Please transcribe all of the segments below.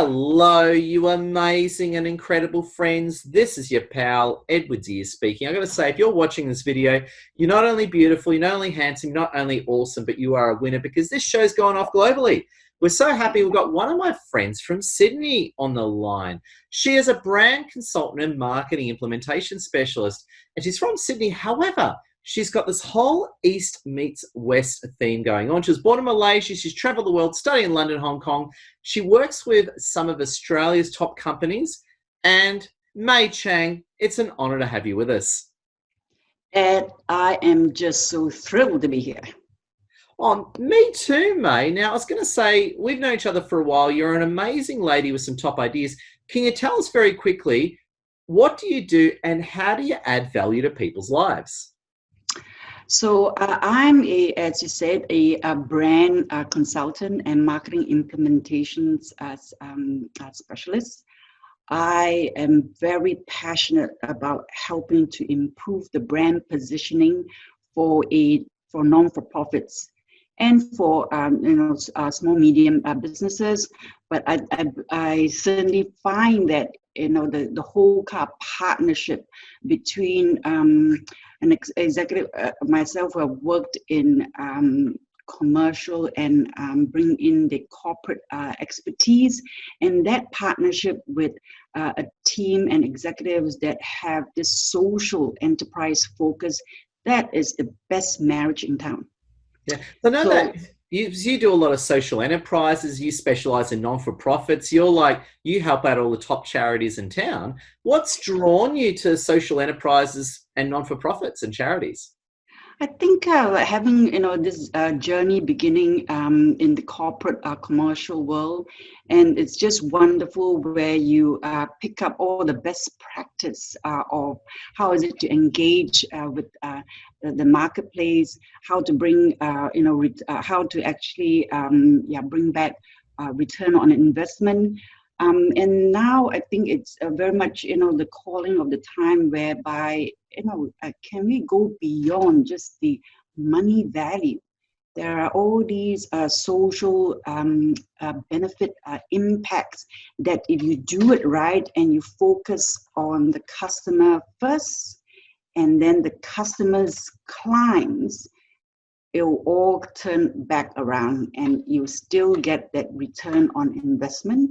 Hello, you amazing and incredible friends. This is your pal, Edwards here speaking. I've got to say, if you're watching this video, you're not only beautiful, you're not only handsome, you're not only awesome, but you are a winner because this show's going off globally. We're so happy we've got one of my friends from Sydney on the line. She is a brand consultant and marketing implementation specialist, and she's from Sydney. However, she's got this whole East meets West theme going on. She was born in Malaysia. She's traveled the world, studying in London, Hong Kong. She works with some of Australia's top companies. And May Chang, it's an honor to have you with us. Ed, I am just so thrilled to be here. Oh, me too, May. Now, I was going to say, we've known each other for a while. You're an amazing lady with some top ideas. Can you tell us very quickly, what do you do and how do you add value to people's lives? So I'm, as you said, a brand consultant and marketing implementations specialist. I am very passionate about helping to improve the brand positioning for non-for-profits and for small medium businesses. But I certainly find that the whole partnership between an executive, myself, who have worked in commercial and bring in the corporate expertise, and that partnership with a team and executives that have this social enterprise focus, that is the best marriage in town. Yeah, so now that you do a lot of social enterprises, you specialize in non-for-profits, you help out all the top charities in town. What's drawn you to social enterprises and non-for-profits and charities? I think having this journey beginning in the corporate commercial world, and it's just wonderful where you pick up all the best practice of how is it to engage with the marketplace, how to bring how to actually bring back return on investment. And now I think it's very much, the calling of the time whereby, can we go beyond just the money value? There are all these social benefit impacts that if you do it right and you focus on the customer first, and then the customer's clients, it will all turn back around and you still get that return on investment.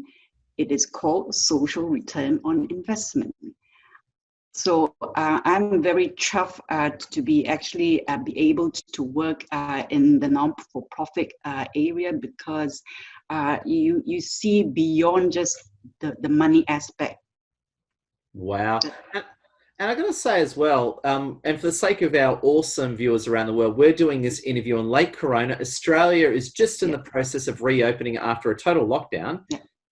It is called social return on investment. So I'm very chuffed to be actually be able to work in the non-for-profit area because you see beyond just the money aspect. Wow. And I got to say as well, and for the sake of our awesome viewers around the world, we're doing this interview in late Corona. Australia is just in the process of reopening after a total lockdown.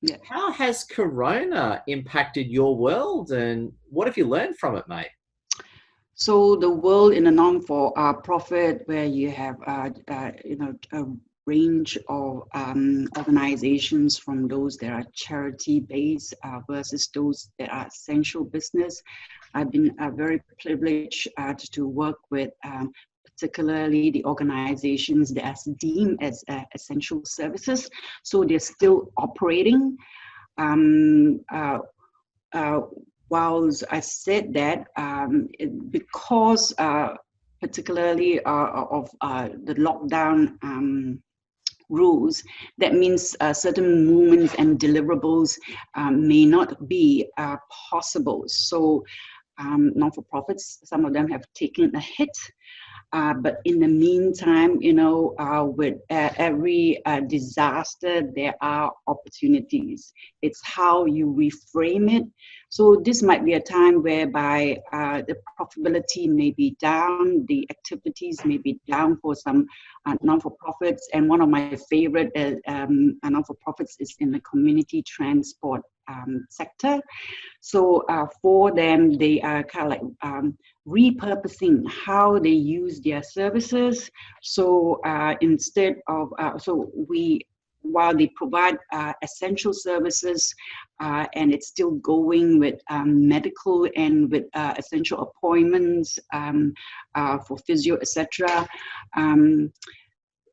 Yeah. How has Corona impacted your world and what have you learned from it, mate? So the world in a non-for-profit where you have a range of organizations, from those that are charity-based versus those that are essential business. I've been very privileged to work with particularly the organizations that are deemed as essential services. So they're still operating. Whilst I said that, because particularly of the lockdown rules, that means certain movements and deliverables may not be possible. So non-for-profits, some of them have taken a hit. But in the meantime, with every disaster, there are opportunities. It's how you reframe it. So this might be a time whereby the profitability may be down, the activities may be down for some non-for-profits. And one of my favorite non-for-profits is in the community transport sector. So for them, they are kind of like repurposing how they use their services. So instead of, while they provide essential services and it's still going with medical and with essential appointments for physio, etc.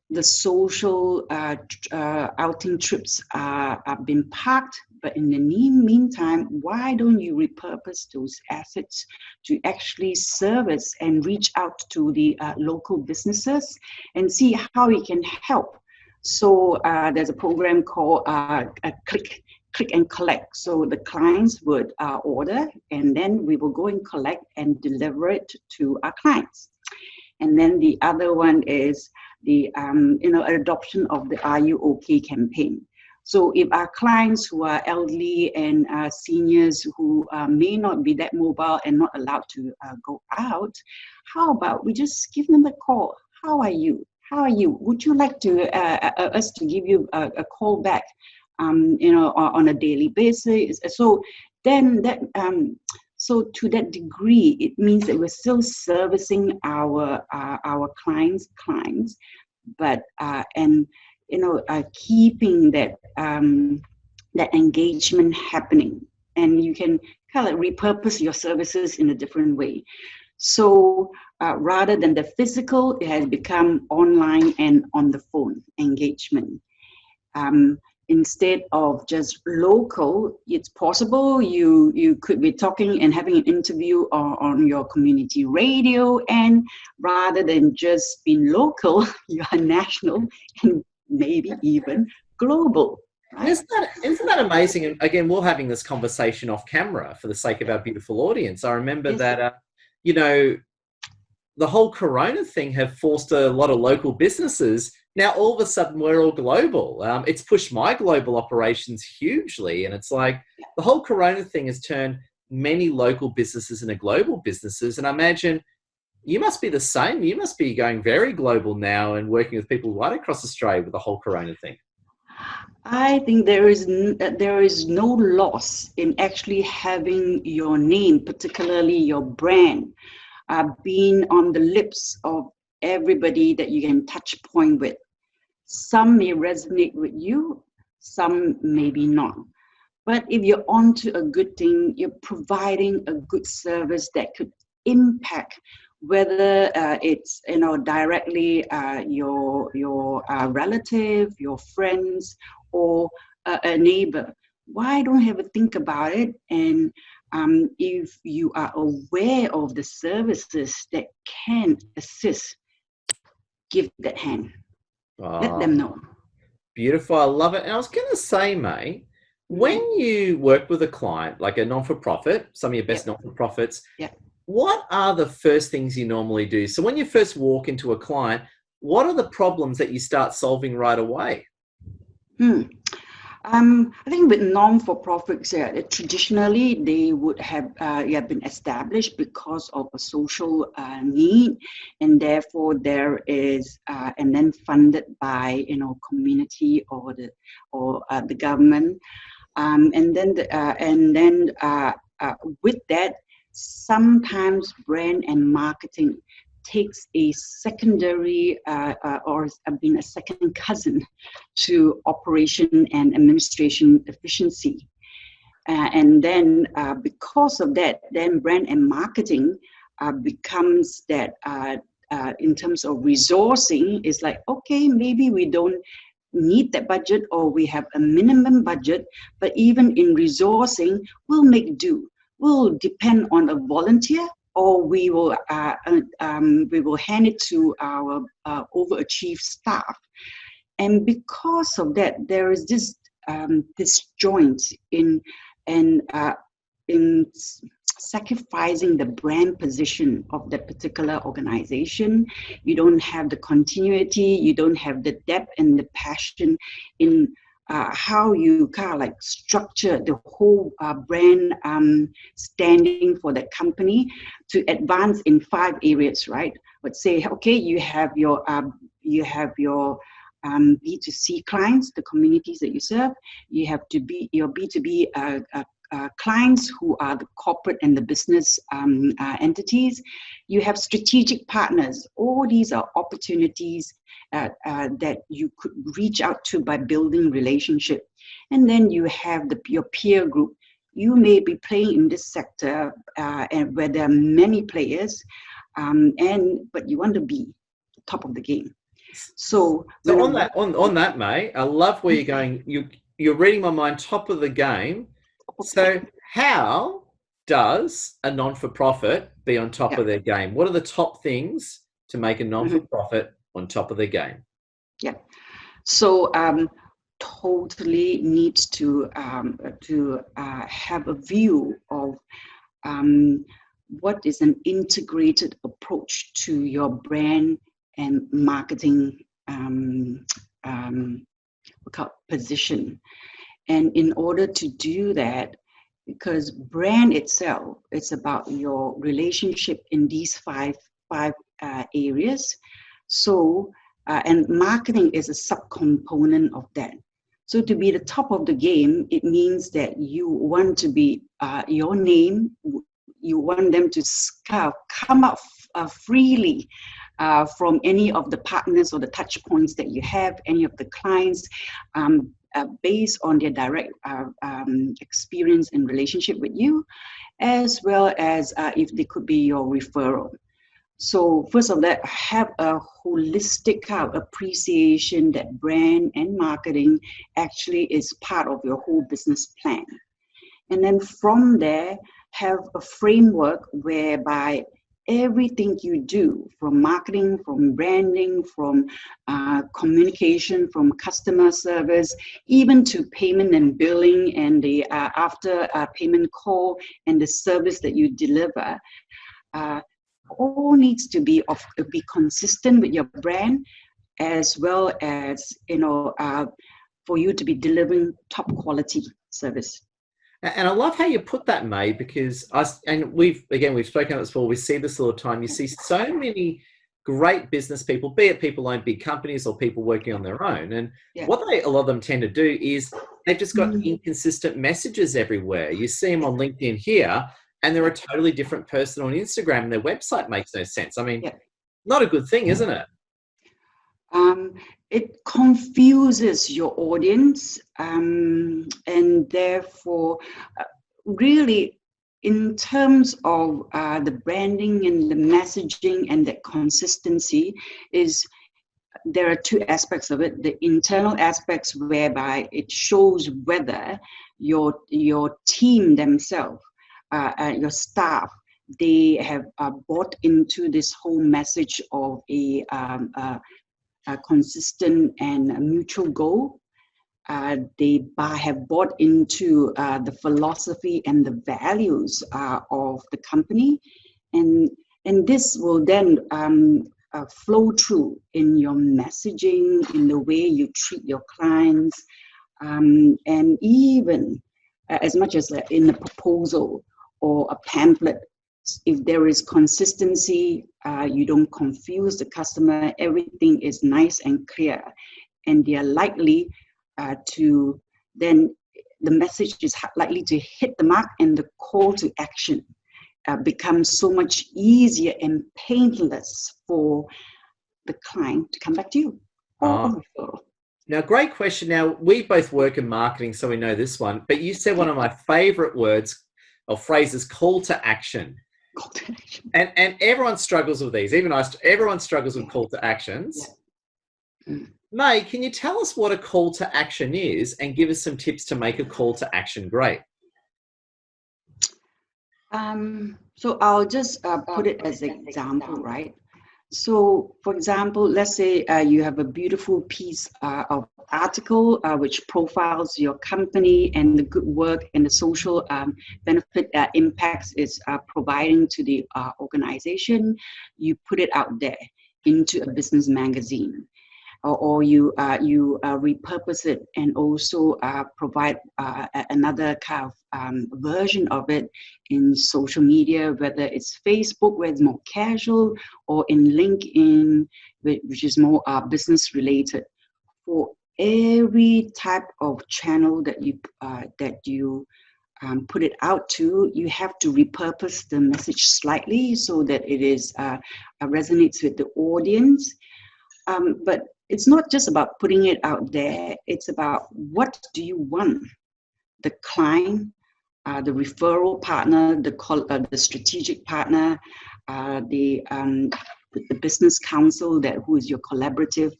the social outing trips are being parked. But in the meantime, why don't you repurpose those assets to actually service and reach out to the local businesses and see how we can help? So there's a program called click and collect. So the clients would order, and then we will go and collect and deliver it to our clients. And then the other one is the adoption of the Are You OK campaign. So if our clients who are elderly and seniors who may not be that mobile and not allowed to go out, how about we just give them a call? How are you? How are you? Would you like to us to give you a call back? On a daily basis. So then that. So to that degree, it means that we're still servicing our clients, but keeping that that engagement happening, and you can kind of repurpose your services in a different way. So rather than the physical, it has become online and on the phone engagement. Instead of just local, it's possible you could be talking and having an interview on your community radio, and rather than just being local, you are national and maybe even global. Right? Isn't that amazing? And again, we're having this conversation off camera for the sake of our beautiful audience. I remember that, the whole Corona thing have forced a lot of local businesses. Now, all of a sudden, we're all global. It's pushed my global operations hugely. And it's like the whole Corona thing has turned many local businesses into global businesses. And I imagine you must be the same. You must be going very global now and working with people right across Australia with the whole Corona thing. I think there is no loss in actually having your name, particularly your brand, being on the lips of everybody that you can touch point with. Some may resonate with you, some maybe not. But if you're onto a good thing, you're providing a good service that could impact whether it's directly your relative, your friends, or a neighbor. Why don't you have a think about it? And if you are aware of the services that can assist, give that hand. Let them know. Beautiful. I love it. And I was going to say, mate, when you work with a client, like a non-for-profit, some of your best non-for-profits, what are the first things you normally do? So when you first walk into a client, what are the problems that you start solving right away? I think with non-for-profits, traditionally they would have been established because of a social need, and therefore there is and then funded by community or the government, and then with that, sometimes brand and marketing takes a secondary or has been a second cousin to operation and administration efficiency. And then because of that, then brand and marketing becomes that in terms of resourcing, is like, okay, maybe we don't need that budget, or we have a minimum budget, but even in resourcing, we'll make do. We'll depend on a volunteer, or we will hand it to our overachieved staff. And because of that, there is this disjoint in sacrificing the brand position of that particular organization. You don't have the continuity, you don't have the depth and the passion in how you kind of like structure the whole brand standing for that company to advance in 5 areas, right? Let's say, okay, you have your B2C clients, the communities that you serve. You have to be your B2B clients who are the corporate and the business entities. You have strategic partners. All these are opportunities that you could reach out to by building relationship. And then you have your peer group. You may be playing in this sector and where there are many players, but you want to be top of the game. So So when on that, May, I love where you're going. You're reading my mind. Top of the game. So how does a non-for-profit be on top yeah, of their game? What are the top things to make a mhm, non-for-profit on top of their game? yeah. So totally needs to have a view of what is an integrated approach to your brand and marketing position. And in order to do that, because brand itself, it's about your relationship in these five areas. So, and marketing is a subcomponent of that. So to be the top of the game, it means that you want to be your name. You want them to come up freely from any of the partners or the touch points that you have, any of the clients, based on their direct experience and relationship with you, as well as if they could be your referral. So first of that, have a holistic kind of appreciation that brand and marketing actually is part of your whole business plan. And then from there, have a framework whereby everything you do, from marketing, from branding, from communication, from customer service, even to payment and billing and the after payment call and the service that you deliver, all needs to be consistent with your brand, as well as for you to be delivering top quality service. And I love how you put that, May, because we've spoken about this before. We see this all the time. You see so many great business people, be it people own big companies or people working on their own. And what a lot of them tend to do is they've just got inconsistent messages everywhere. You see them on LinkedIn here, and they're a totally different person on Instagram, and their website makes no sense. I mean, not a good thing, isn't it? It confuses your audience, and therefore, really, in terms of the branding and the messaging and the consistency, there are two aspects of it. The internal aspects, whereby it shows whether your team themselves, your staff, they have bought into this whole message of a consistent and mutual goal. They have bought into the philosophy and the values of the company, and this will then flow through in your messaging, in the way you treat your clients, and even as much as in a proposal or a pamphlet. If there is consistency, you don't confuse the customer, everything is nice and clear, and they are likely to then, the message is likely to hit the mark, and the call to action becomes so much easier and painless for the client to come back to you. Now, great question. Now, we both work in marketing, so we know this one, but you said one of my favorite words or phrases, call to action. And everyone struggles with these. Even everyone struggles with call to actions. May, can you tell us what a call to action is and give us some tips to make a call to action great? So I'll just put it as an example, right? So, for example, let's say you have a beautiful piece of article which profiles your company and the good work and the social benefit impacts it's providing to the organization. You put it out there into a business magazine, or you repurpose it and also provide another kind of version of it in social media, whether it's Facebook, where it's more casual, or in LinkedIn, which is more business related. For every type of channel that you put it out to, you have to repurpose the message slightly so that it is resonates with the audience. But it's not just about putting it out there. It's about, what do you want the client, the referral partner, the strategic partner, the with the business council that who is your collaborative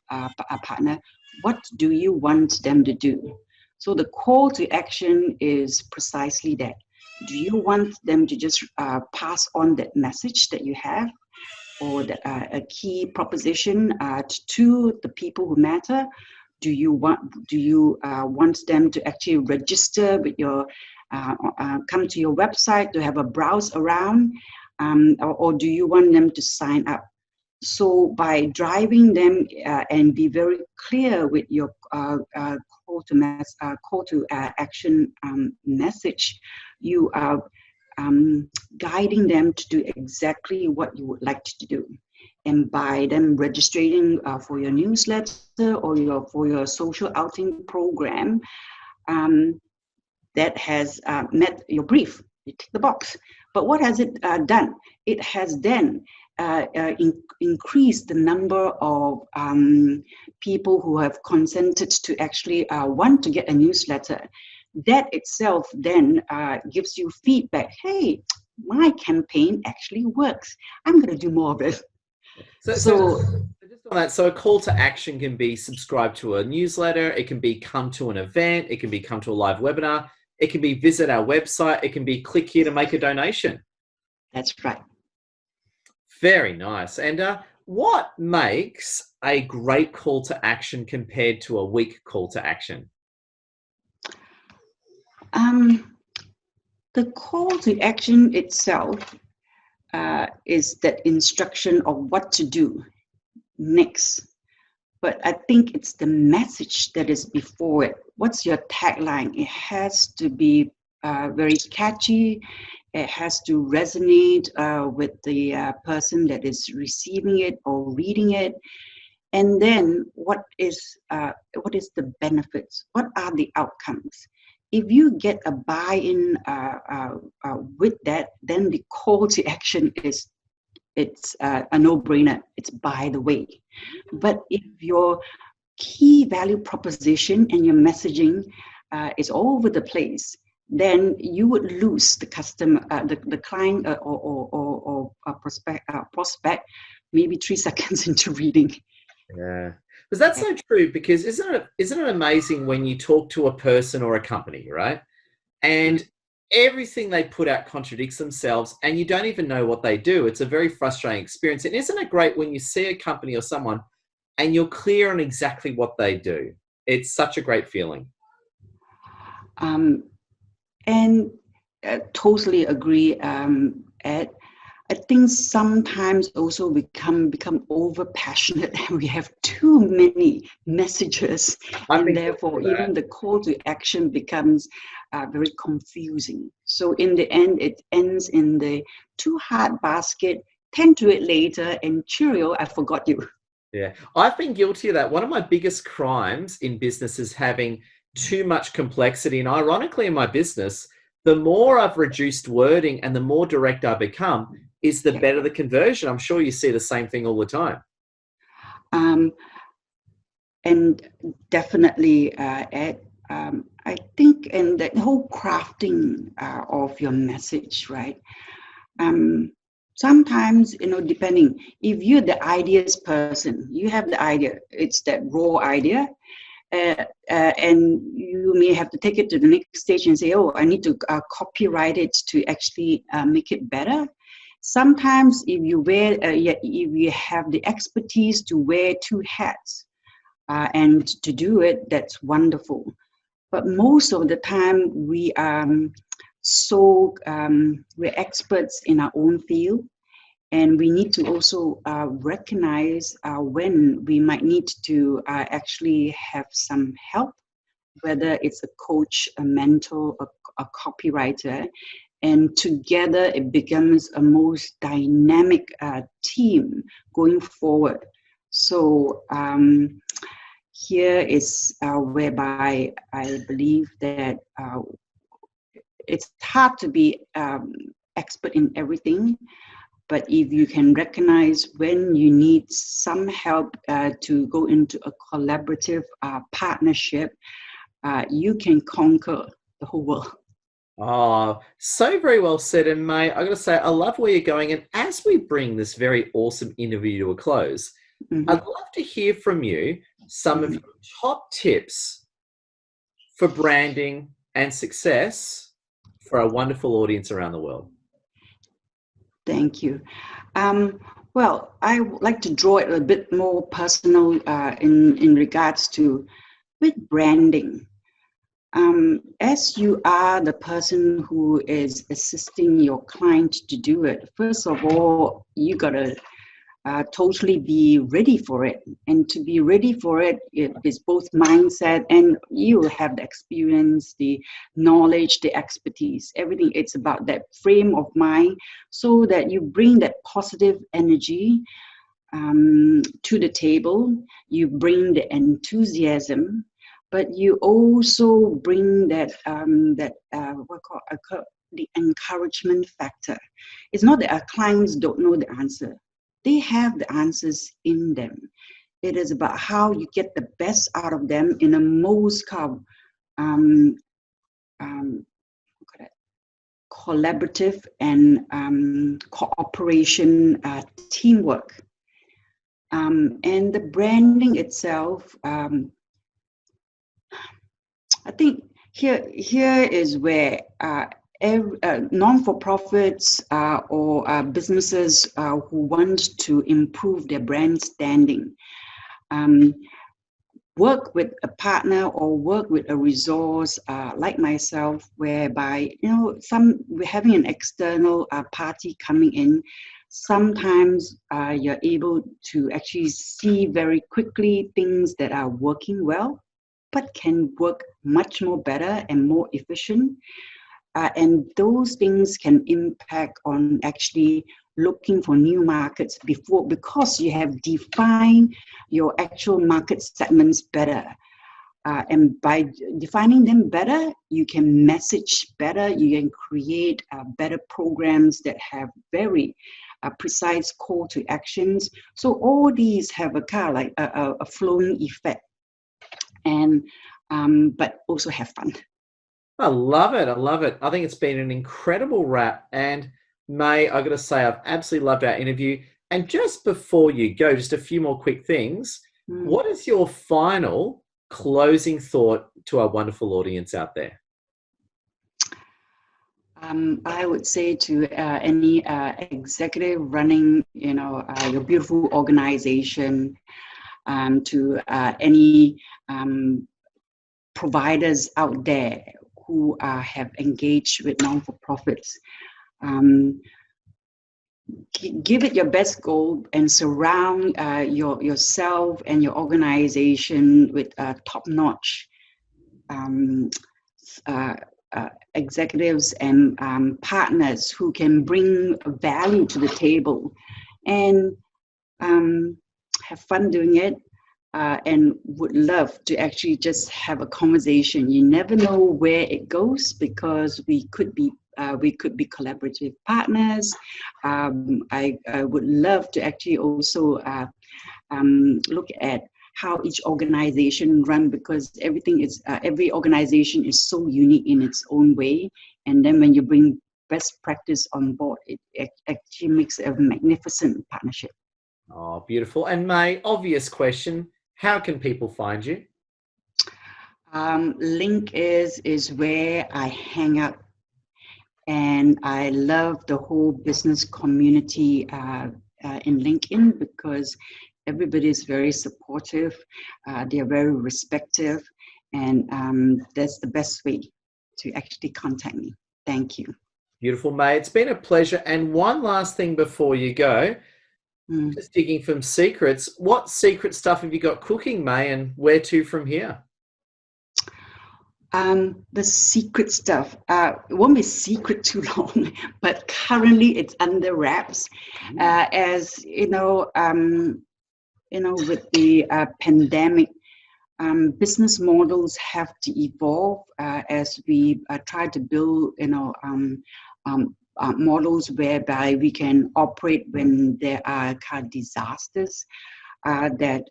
partner, what do you want them to do? So the call to action is precisely that. Do you want them to just pass on that message that you have, or a key proposition to the people who matter? Do you want them to actually register with your come to your website to have a browse around, or do you want them to sign up? So by driving them and be very clear with your call to action message, you are guiding them to do exactly what you would like to do. And by them registering for your newsletter or for your social outing program, that has met your brief. You tick the box. But what has it done? It has then increased the number of people who have consented to actually want to get a newsletter. That itself then gives you feedback. Hey, my campaign actually works. I'm going to do more of it. So just on that, so a call to action can be subscribe to a newsletter. It can be come to an event. It can be come to a live webinar. It can be visit our website. It can be click here to make a donation. That's right. Very nice. And what makes a great call to action compared to a weak call to action? The call to action itself is that instruction of what to do next. But I think it's the message that is before it. What's your tagline? It has to be very catchy. It has to resonate with the person that is receiving it or reading it. And then what is the benefits? What are the outcomes? If you get a buy-in with that, then the call to action is a no-brainer. It's by the way. But if your key value proposition and your messaging is all over the place, then you would lose the customer, the client or prospect maybe 3 seconds into reading. Yeah, because that's so true. Because isn't it amazing when you talk to a person or a company, right? And everything they put out contradicts themselves, and you don't even know what they do. It's a very frustrating experience. And isn't it great when you see a company or someone and you're clear on exactly what they do? It's such a great feeling. And totally agree, Ed. I think sometimes also we become over passionate and we have too many messages, and therefore even the call to action becomes very confusing. So in the end, it ends in the too hard basket, tend to it later, and cheerio, I forgot you. Yeah, I've been guilty of that. One of my biggest crimes in business is having too much complexity. And ironically, in my business, the more I've reduced wording and the more direct I become, is the better the conversion. I'm sure you see the same thing all the time. And definitely, Ed, I think in the whole crafting of your message, right? Sometimes, depending, if you're the ideas person, you have the idea, it's that raw idea, and you may have to take it to the next stage and say, oh, I need to copyright it to actually make it better. Sometimes if you have the expertise to wear two hats and to do it, that's wonderful. But most of the time we are we're experts in our own field, and we need to also recognize when we might need to actually have some help, whether it's a coach, a mentor, a copywriter, and together it becomes a most dynamic team going forward. So here is whereby I believe that it's hard to be expert in everything, but if you can recognize when you need some help to go into a collaborative partnership, you can conquer the whole world. Oh, so very well said. And mate, I got to say, I love where you're going. And as we bring this very awesome interview to a close, I'd Mhm, love to hear from you some of mhm. your top tips for branding and success for our wonderful audience around the world. Thank you. Um, well, I would like to draw it a bit more personal in regards to with branding. As you are the person who is assisting your client to do it, first of all, you gotta totally be ready for it. And to be ready for it, it is both mindset and you have the experience, the knowledge, the expertise, everything. It's about that frame of mind so that you bring that positive energy to the table. You bring the enthusiasm, but you also bring that the encouragement factor. It's not that our clients don't know the answer; they have the answers in them. It is about how you get the best out of them in a most um, um, collaborative and cooperation teamwork. And the branding itself, I think here is where non-for-profits or businesses who want to improve their brand standing um, work with a partner or work with a resource like myself, whereby we're having an external party coming in. Sometimes you're able to actually see very quickly things that are working well, but can work much more better and more efficient. And those things can impact on actually looking for new markets before, because you have defined your actual market segments better. And by defining them better, you can message better, you can create better programs that have very precise call to actions. So all these have a kind of like a flowing effect, and but also have fun. I love it. I love it. I think it's been an incredible wrap. And May, I got to say, I've absolutely loved our interview. And just before you go, just a few more quick things. Mm. What is your final closing thought to our wonderful audience out there? I would say to any executive running, your beautiful organization, to any providers out there who have engaged with non-for-profits, um, give it your best goal and surround yourself and your organization with top-notch um, uh, executives and partners who can bring value to the table, and um, have fun doing it, and would love to actually just have a conversation. You never know where it goes, because we could be collaborative partners. I would love to actually also look at how each organization run, because every organization is so unique in its own way. And then when you bring best practice on board, it actually makes a magnificent partnership. Oh, beautiful. And May, obvious question. How can people find you? Link is where I hang out, and I love the whole business community in LinkedIn, because everybody is very supportive. They are very respectful, and that's the best way to actually contact me. Thank you. Beautiful, May. It's been a pleasure. And one last thing before you go, Mm. just digging from secrets. What secret stuff have you got cooking, May, and where to from here? The secret stuff, it won't be secret too long, but currently it's under wraps. As with the pandemic, business models have to evolve as we try to build, models whereby we can operate when there are kind of disasters that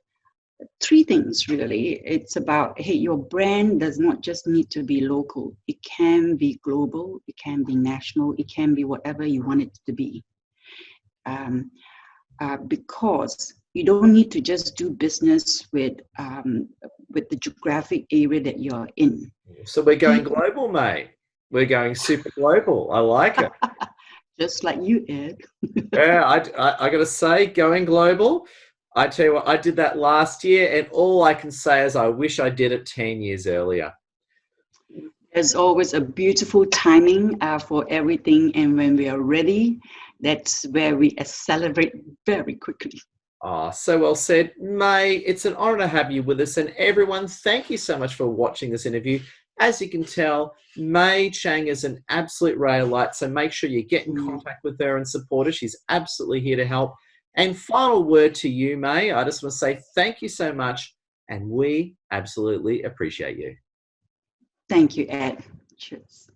Three things really. It's about, hey, your brand does not just need to be local. It can be global, it can be national, it can be whatever you want it to be. Um, because you don't need to just do business with the geographic area that you're in. So we're going People, global, mate. We're going super global. I like it. just like you, Ed. Yeah, I got to say, going global. I tell you what, I did that last year, and all I can say is I wish I did it 10 years earlier. There's always a beautiful timing for everything, and when we are ready, that's where we accelerate very quickly. Oh, so well said. May, it's an honor to have you with us. And everyone, thank you so much for watching this interview. As you can tell, May Chang is an absolute ray of light. So make sure you get in contact with her and support her. She's absolutely here to help. And final word to you, May. I just want to say thank you so much. And we absolutely appreciate you. Thank you, Ed. Cheers.